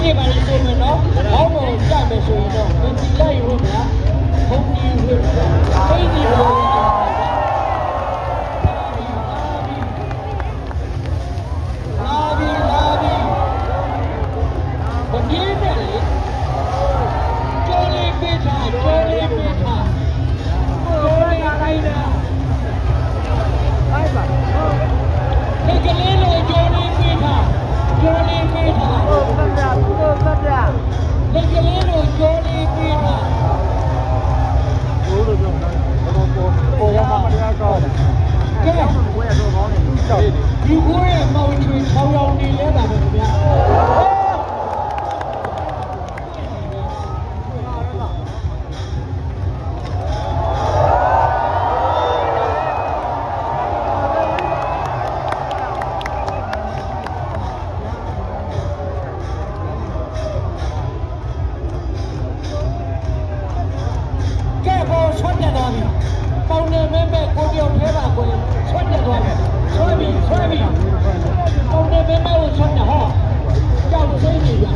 တွေပါလေဆိုမယ်နော်ဘောင်းပေါ်ကြမယ်ဆိုရင်တော့ဒီလိုက်ရုံးဗျာဘုံကြီးရုံးအိဒီဘောလာပြီဘုံကြီးနဲ့လေကျော်လေးပေးထားကျော်လေးပေးထားကျော်လေးတိုင်းတာအဲ့ပါဒီကလေးလိုကျော်လေးပေးထားကျော်လေးပေးထားဟုတ်ပါဗျာဟုတ်ပါဗျာဒီကလေးလိုကျော်လေးပေးထားဘိုးလိုပြောတာပေါ်ရမှာမရကောင်းကဲဘိုးရတော့ကောင်းတယ်ဒီဘိုးရဲ့မောင်ချွေ6ရောင်နေလဲပါမယ်ခင်ဗျာဆွဲပြီပေါင်တဲ့ဘဲမဲ့ကိုဆွဲနေဟောကြောက်စိမ့်နေကြ